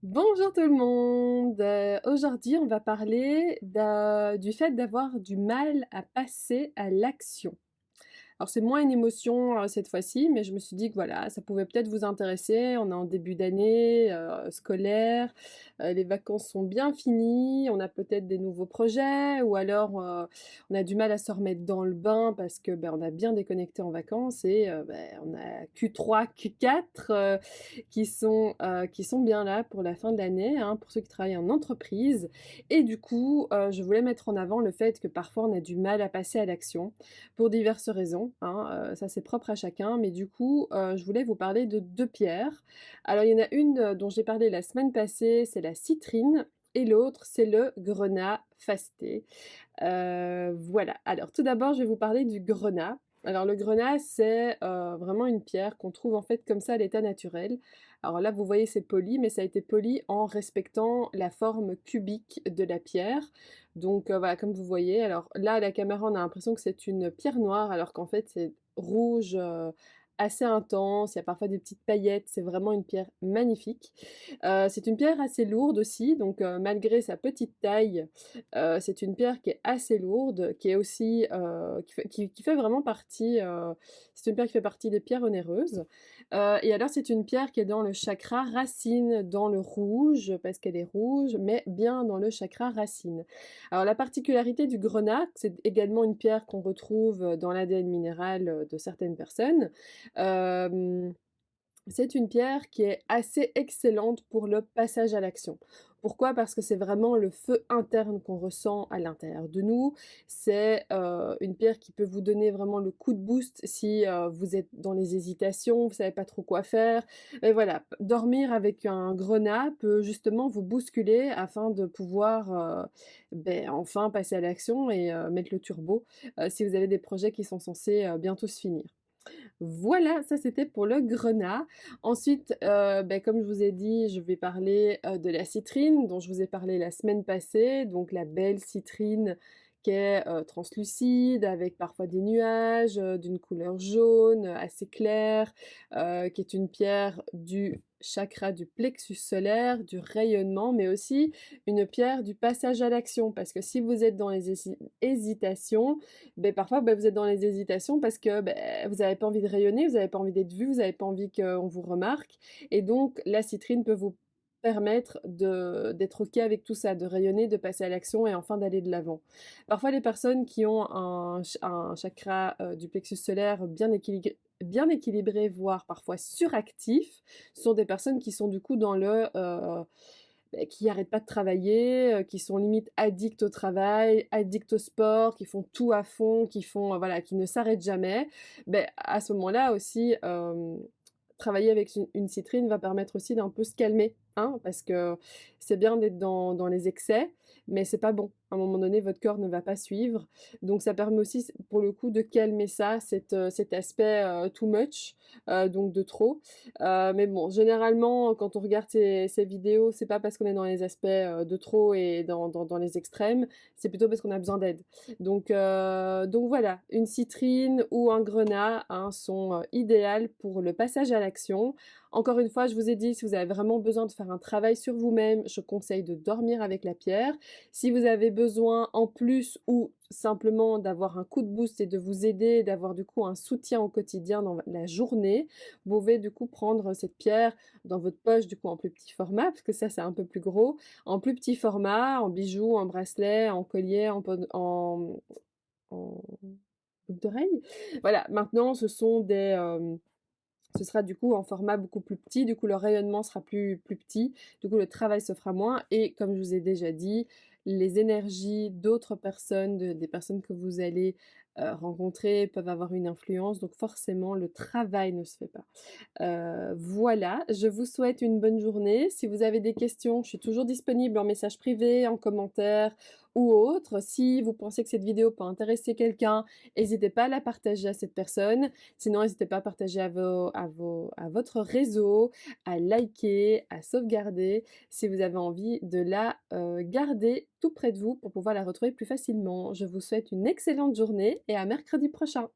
Bonjour tout le monde. Aujourd'hui, on va parler du fait d'avoir du mal à passer à l'action. Alors c'est moins une émotion, cette fois-ci, mais je me suis dit que voilà, ça pouvait peut-être vous intéresser. On est en début d'année, scolaire, les vacances sont bien finies, on a peut-être des nouveaux projets ou alors, on a du mal à se remettre dans le bain parce que, on a bien déconnecté en vacances et on a Q3, Q4, qui sont bien là pour la fin de l'année, hein, pour ceux qui travaillent en entreprise et du coup, je voulais mettre en avant le fait que parfois on a du mal à passer à l'action pour diverses raisons, hein, ça c'est propre à chacun, mais du coup, je voulais vous parler de 2 pierres. Alors il y en a une, dont j'ai parlé la semaine passée, c'est la citrine et l'autre, c'est le grenat fasté. Voilà. Alors tout d'abord, je vais vous parler du grenat. Alors le grenat, c'est, vraiment une pierre qu'on trouve en fait comme ça à l'état naturel. Alors là, vous voyez, c'est poli, mais ça a été poli en respectant la forme cubique de la pierre. Donc, voilà, comme vous voyez, alors là, à la caméra, on a l'impression que c'est une pierre noire, alors qu'en fait, c'est rouge, assez intense. Il y a parfois des petites paillettes. C'est vraiment une pierre magnifique. C'est une pierre assez lourde aussi, donc, malgré sa petite taille, c'est une pierre qui est assez lourde, qui est aussi, qui fait vraiment partie, c'est une pierre qui fait partie des pierres onéreuses. Et alors c'est une pierre qui est dans le chakra racine, dans le rouge, parce qu'elle est rouge, mais bien dans le chakra racine. Alors la particularité du grenat, c'est également une pierre qu'on retrouve dans l'ADN minéral, de certaines personnes. Hem C'est une pierre qui est assez excellente pour le passage à l'action. Pourquoi? Parce que c'est vraiment le feu interne qu'on ressent à l'intérieur de nous. C'est, une pierre qui peut vous donner vraiment le coup de boost si, vous êtes dans les hésitations, vous savez pas trop quoi faire et voilà, dormir avec un grenat peut justement vous bousculer afin de pouvoir, enfin passer à l'action et mettre le turbo, si vous avez des projets qui sont censés, bientôt se finir. Voilà, ça c'était pour le grenat. Ensuite, comme je vous ai dit, je vais parler, de la citrine dont je vous ai parlé la semaine passée, donc la belle citrine qui est, translucide avec parfois des nuages, d'une couleur jaune, assez claire, qui est une pierre du chakra du plexus solaire, du rayonnement, mais aussi une pierre du passage à l'action. Parce que si vous êtes dans les hésitations, parfois, vous êtes dans les hésitations parce que, vous n'avez pas envie de rayonner, vous n'avez pas envie d'être vu, vous n'avez pas envie qu'on vous remarque et donc la citrine peut vous permettre d'être OK avec tout ça, de rayonner, de passer à l'action et enfin d'aller de l'avant. Parfois les personnes qui ont un chakra, du plexus solaire bien équilibré, voire parfois suractif, sont des personnes qui sont du coup dans qui arrêtent pas de travailler, qui sont limite addicts au travail, addicts au sport, qui font tout à fond, qui font, voilà, qui ne s'arrêtent jamais, à ce moment-là aussi, travailler avec une citrine va permettre aussi d'un peu se calmer, hein, parce que c'est bien d'être dans les excès, mais c'est pas bon. À un moment donné, votre corps ne va pas suivre, donc ça permet aussi pour le coup de calmer ça, cet aspect, too much, donc de trop. Mais bon, généralement, quand on regarde ces vidéos, c'est pas parce qu'on est dans les aspects, de trop et dans les extrêmes, c'est plutôt parce qu'on a besoin d'aide. Donc voilà, une citrine ou un grenat, hein, sont, idéales pour le passage à l'action. Encore une fois, je vous ai dit, si vous avez vraiment besoin de faire un travail sur vous-même, je conseille de dormir avec la pierre. Si vous avez besoin en plus ou simplement d'avoir un coup de boost et de vous aider, d'avoir du coup un soutien au quotidien dans la journée, vous pouvez du coup prendre cette pierre dans votre poche, du coup en plus petit format, parce que ça c'est un peu plus gros, en plus petit format, en bijoux, en bracelet, en collier, en boucle d'oreille. Voilà, maintenant ce sera du coup en format beaucoup plus petit, du coup le rayonnement sera plus petit, du coup le travail se fera moins et comme je vous ai déjà dit, les énergies d'autres personnes, des personnes que vous allez, rencontrer peuvent avoir une influence, donc forcément le travail ne se fait pas. Voilà, je vous souhaite une bonne journée. Si vous avez des questions, je suis toujours disponible en message privé, en commentaire ou autre. Si vous pensez que cette vidéo peut intéresser quelqu'un, n'hésitez pas à la partager à cette personne. Sinon, n'hésitez pas à partager à votre réseau, à liker, à sauvegarder si vous avez envie de la garder tout près de vous pour pouvoir la retrouver plus facilement. Je vous souhaite une excellente journée et à mercredi prochain.